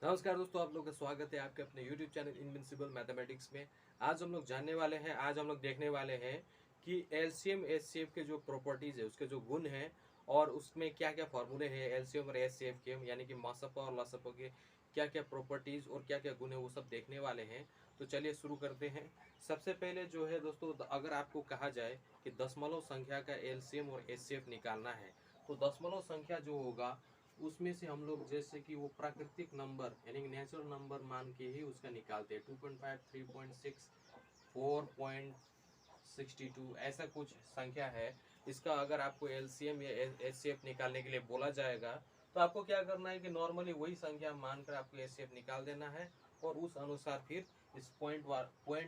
नमस्कार दोस्तों, आप लोग का स्वागत है आपके अपने YouTube चैनल इनविंसिबल मैथमेटिक्स में। आज हम लोग जानने वाले हैं, आज हम लोग देखने वाले हैं कि एलसीएम एचसीएफ के जो प्रॉपर्टीज है, उसके जो गुण हैं और उसमें क्या क्या फॉर्मूले हैं एलसीएम और एचसीएफ के, यानी कि मासपा और लसपा के क्या क्या प्रॉपर्टीज और क्या क्या गुण है वो सब देखने वाले हैं। तो चलिए शुरू करते हैं। सबसे पहले जो है दोस्तों, अगर आपको कहा जाए कि दशमलव संख्या का एलसीएम और एचसीएफ निकालना है, तो दशमलव संख्या जो होगा उसमें से हम लोग जैसे कि वो प्राकृतिक नंबर यानी कि नेचुरल नंबर मान के ही उसका निकालते हैं। 2.5, 3.6, 4.62 ऐसा कुछ संख्या है। इसका अगर आपको एलसीएम या एचसीएफ निकालने के लिए बोला जाएगा तो आपको क्या करना है कि नॉर्मली वही संख्या मानकर आपको एचसीएफ निकाल देना है और उस अनुसार फिर इस पॉइंट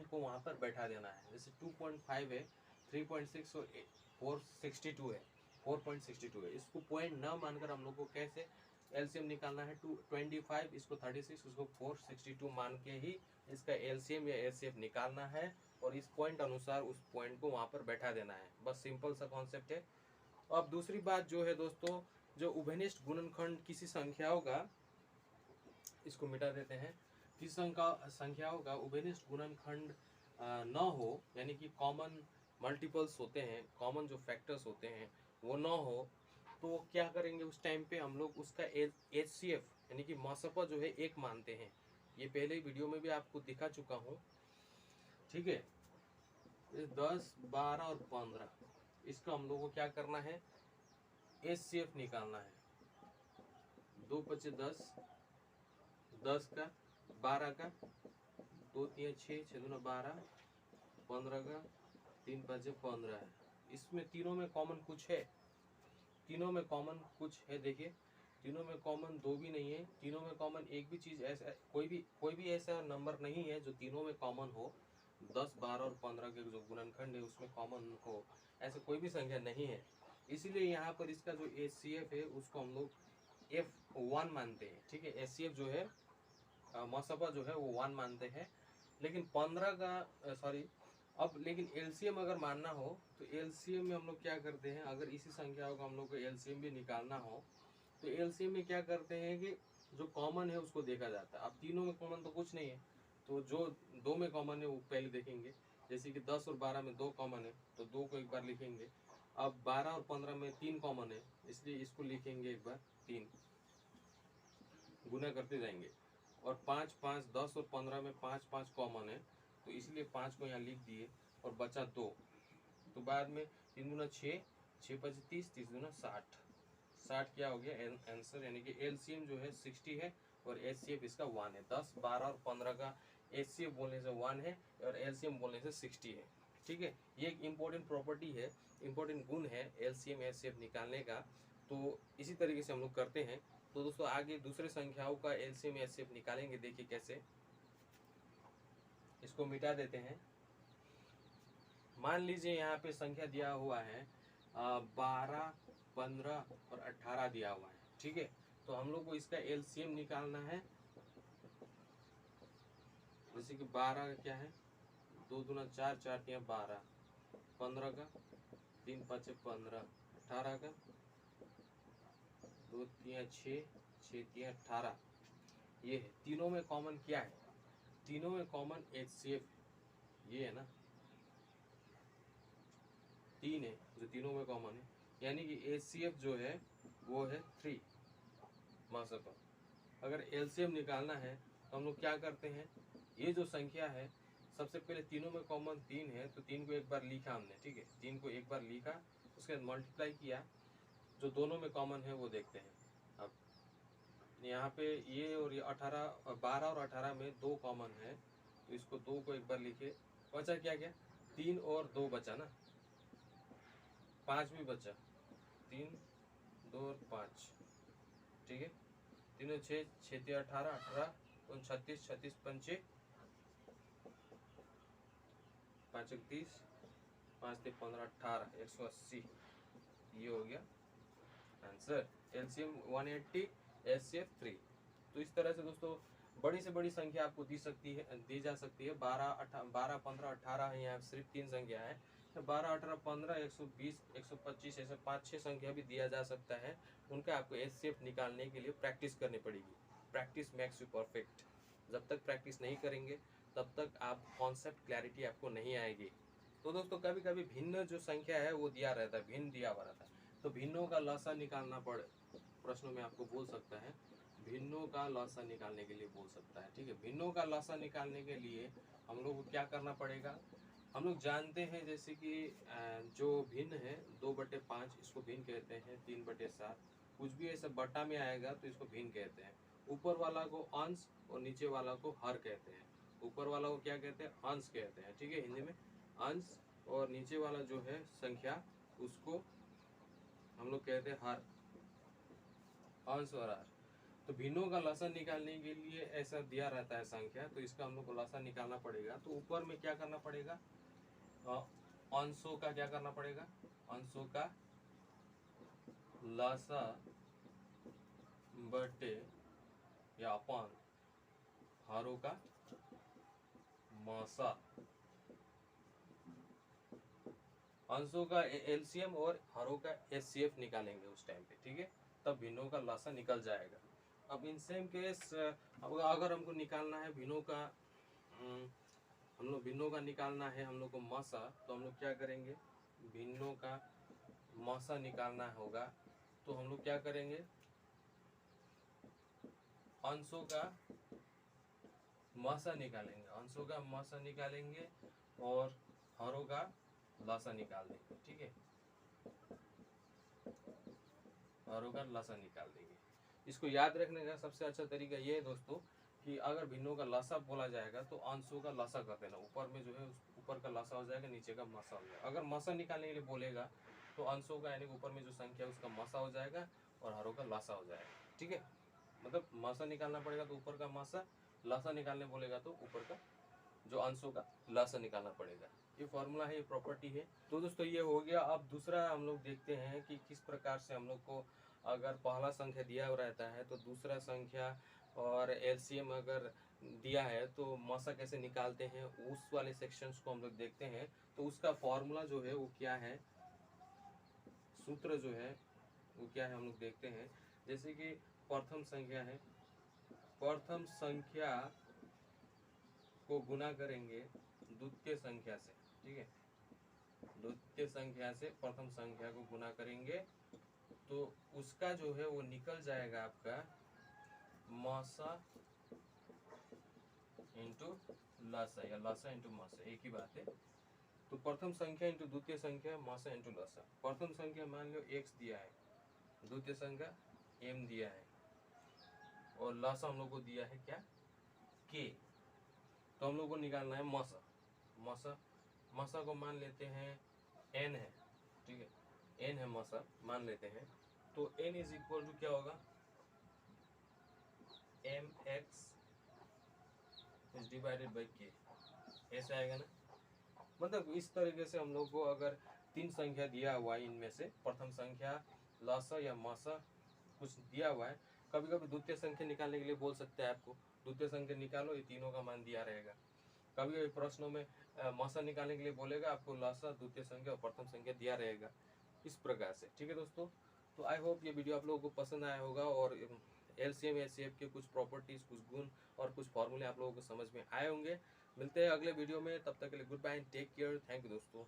को वहां पर बैठा देना है। जैसे 2.5 है, 3.6 और 462 है, 4.62 है। इसको पॉइंट न मानकर हम लोग को कैसे एलसीएम निकालना है? 225, इसको 36, इसको 462 मान के ही इसका एलसीएम या एचसीएफ निकालना है और इस पॉइंट अनुसार उस पॉइंट को वहां पर बैठा देना है। बस सिंपल सा कॉन्सेप्ट है। अब दूसरी बात जो है दोस्तों, जो उभयनिष्ठ गुणनखंड किसी संख्याओं का, इसको मिटा देते हैं, किसी संख्याओं का उभयनिष्ठ गुणनखंड न हो, यानी कि कॉमन मल्टीपल्स होते हैं, कॉमन जो फैक्टर्स होते हैं वो न हो, तो क्या करेंगे उस टाइम पे हम लोग उसका एचसीएफ यानी कि मासपा जो है एक मानते हैं। ये पहले ही वीडियो में भी आपको दिखा चुका हूँ, ठीक है। 10, 12 और 15, इसका हम लोग को क्या करना है? एचसीएफ निकालना है। 2 × 5 = 10, 10 का, 12 का, 2 × 3 = 6, 6 × 2 = 12, 15 का, 3 × 5 = 15 है। इसमें तीनों में कॉमन कुछ है? तीनों में कॉमन कुछ है? देखिए, तीनों में कॉमन दो भी नहीं है, तीनों में कॉमन एक भी चीज ऐसा, कोई भी ऐसा नंबर नहीं है जो तीनों में कॉमन हो। 10, 12 और 15 के जो गुणनखंड है उसमें कॉमन हो, ऐसा कोई भी संख्या नहीं है। इसीलिए यहाँ पर इसका जो एचसीएफ है उसको हम लोग F1 मानते हैं, ठीक है। एचसीएफ जो है मसपा जो है वो 1 मानते हैं। लेकिन 15 का सॉरी, अब लेकिन एलसीएम अगर मानना हो तो एलसीएम में हम लोग क्या करते हैं, अगर इसी संख्याओं का हम लोग को एलसीएम भी निकालना हो तो एलसीएम में क्या करते हैं कि जो कॉमन है उसको देखा जाता है। अब तीनों में कॉमन तो कुछ नहीं है, तो जो दो में कॉमन है वो पहले देखेंगे। जैसे कि 10 और 12 में 2 कॉमन है तो 2 को एक बार लिखेंगे। अब 12 और 15 में 3 कॉमन है, इसलिए इसको लिखेंगे एक बार 3, गुना करते जाएंगे। और 5, 5, 10 और 15 में 5, 5 कॉमन है, तो इसलिए 5 को यहाँ लिख दिए और बचा 2। तो बाद में 3 × 6, 6 × 5 = 30, 30 × 60, 60 क्या हो गया आंसर, यानी कि एलसीएम जो है 60 है और एचसीएफ इसका 1 है। 10, 12 और 15 का एचसीएफ बोलने से 1 है और एलसीएम बोलने से 60 है, ठीक है। ये एक इम्पोर्टेंट प्रॉपर्टी है, इम्पोर्टेंट गुण है एलसीएम एचसीएफ निकालने का। तो इसी तरीके से हम लोग करते हैं। तो दोस्तों आगे दूसरे संख्याओं का एलसीएम एचसीएफ निकालेंगे, देखिए कैसे। इसको मिटा देते हैं। मान लीजिए यहाँ पे संख्या दिया हुआ है 12, 15 और 18 दिया हुआ है, ठीक है। तो हम लोग को इसका एलसीएम निकालना है। जैसे कि 12 का क्या है, 2 दूना 4, 4 तिया 12, 15 का 3 × 5 = 15, 18 का 2 तिया 6, 6 तिया 18। ये है, तीनों में कॉमन क्या है? तीनों में कॉमन एचसीएफ ये है ना, 3 है जो तीनों में कॉमन है, यानी कि एचसीएफ जो है वो है 3 मासपा। अगर एलसीएम निकालना है तो हम लोग क्या करते हैं, ये जो संख्या है सबसे पहले तीनों में कॉमन 3 है तो 3 को एक बार लिखा हमने, ठीक है। 3 को एक बार लिखा, उसके बाद मल्टीप्लाई किया, जो दोनों में कॉमन है वो देखते हैं। अब यहाँ पे ये और ये 18, 12 और 18 में 2 कॉमन है, तो इसको 2 को एक बार लिखे। बचा क्या क्या, 3 और 2 बचा ना, 5 भी बचा, 3, 2 और 5, ठीक है। 3 × 6, 6 × 18, 18 और 36, 36 पंचे 5 × 30, 5 × 15, 18, 180। ये हो गया आंसर, एलसीएम 180, एचसीएफ 3। तो इस तरह से दोस्तों बड़ी से बड़ी संख्या आपको दी जा सकती है। 12, 15, 18 है, यहाँ सिर्फ 3 संख्या है। 12, 18, 15, 120, 125 ऐसे 5-6 संख्या भी दिया जा सकता है। उनका आपको एचसीएफ निकालने के लिए प्रैक्टिस करनी पड़ेगी। Practice makes you perfect. जब तक प्रैक्टिस नहीं करेंगे तब तक आप कॉन्सेप्ट क्लैरिटी आपको नहीं आएगी। तो दोस्तों कभी कभी भिन्न जो संख्या है वो दिया रहता है, भिन्न दिया हुआ रहता है, तो भिन्नों का लसा निकालना पड़े, प्रश्नों में आपको बोल सकता है भिन्नों का लसा निकालने के लिए बोल सकता है। ठीक है, भिन्नों का लसा निकालने के लिए हम लोग को क्या करना पड़ेगा, हम लोग जानते हैं जैसे कि जो भिन्न है 2/5 इसको भिन्न कहते हैं, 3/7 कुछ भी ऐसा बटा में आएगा तो इसको भिन्न कहते हैं। ऊपर वाला को अंश और नीचे वाला को हर कहते हैं। ऊपर वाला को क्या कहते हैं, अंश कहते हैं। ठीक है, हिंदी में अंश, और नीचे वाला जो है संख्या उसको हम लोग कहते हैं हर, अंश और हर। तो भिन्नों का लसा निकालने के लिए ऐसा दिया रहता है संख्या, तो इसका हम लोग को लसा निकालना पड़ेगा। तो ऊपर में क्या करना पड़ेगा, अंशों का क्या करना पड़ेगा, अंशों का लसा बटे या अपन हरों का मसा, अंशों का एलसीएम और हरों का एचसीएफ निकालेंगे उस टाइम पे। ठीक है, तब भिन्नों का लसा निकल जाएगा। अब इन सेम केस अगर हमको निकालना है भिन्नों का, हम लोग भिन्नों का निकालना है हम लोग को मसा, तो हम लोग क्या करेंगे, भिन्नों का मसा निकालना होगा तो हम लोग क्या करेंगे, अंशों का मसा निकालेंगे, अंशों का मसा निकालेंगे और हरों का लसा निकाल देंगे। ठीक है, हरों का लसा निकाल देंगे। इसको याद रखने का सबसे अच्छा तरीका ये है दोस्तों कि अगर भिन्नों का लसा बोला जाएगा तो अंशों का लसा कर देना, ऊपर में जो है ऊपर का लसा हो जाएगा, नीचे का मसा हो जाएगा। अगर मसा निकालने के लिए बोलेगा तो अंशों का यानी ऊपर में जो संख्या है उसका मसा हो जाएगा और हरों का लसा हो जाएगा। ठीक है, मतलब मसा निकालना पड़ेगा तो ऊपर का मसा, लसा निकालने बोलेगा तो ऊपर का जो अंशों का लसा निकालना पड़ेगा। ये फॉर्मूला है, ये प्रॉपर्टी है। तो दोस्तों ये हो गया। अब दूसरा हम लोग देखते हैं कि किस प्रकार से हम लोग को अगर पहला संख्या दिया रहता है तो दूसरा संख्या और एलसीएम अगर दिया है तो मसा कैसे निकालते हैं, उस वाले सेक्शंस को हम लोग देखते हैं। तो उसका फॉर्मूला जो है वो क्या है, सूत्र जो है वो क्या है हम लोग देखते हैं। जैसे कि प्रथम संख्या है, प्रथम संख्या को गुना करेंगे द्वितीय संख्या से। ठीक है, द्वितीय संख्या से प्रथम संख्या को गुना करेंगे तो उसका जो है वो निकल जाएगा आपका मसा इंटू लसा, या लसा इंटू मसा, एक ही बात है। तो प्रथम संख्या इंटू द्वितीय संख्या, मसा इंटू लसा। प्रथम संख्या मान लो x दिया है, द्वितीय संख्या m दिया है और लसा हम लोग को दिया है क्या, k। तो हम लोग को निकालना है मसा। मसा को मान लेते हैं n है। ठीक है, n है मसा मान लेते हैं। तो n इज इक्वल टू क्या होगा, mx is divided by k, ऐसा आएगा ना। मतलब इस तरीके से हम लोग को अगर तीन संख्या दिया हुआ है, इनमें से प्रथम संख्या, लसा या मसा कुछ दिया हुआ है, कभी कभी द्वितीय संख्या निकालने के लिए बोल सकते हैं आपको, द्वितीय संख्या निकालो, ये तीनों का मान दिया रहेगा। कभी कभी प्रश्नों में मसा निकालने के लिए बोलेगा, आपको लसा, द्वितीय संख्या और प्रथम संख्या दिया रहेगा, इस प्रकार से। ठीक है दोस्तों, तो आई होप ये वीडियो आप लोगों को पसंद आया होगा और एलसीएम एचसीएफ के कुछ प्रॉपर्टीज, कुछ गुण और कुछ फॉर्मूले आप लोगों को समझ में आए होंगे। मिलते हैं अगले वीडियो में, तब तक के लिए goodbye, take care, thank you दोस्तों।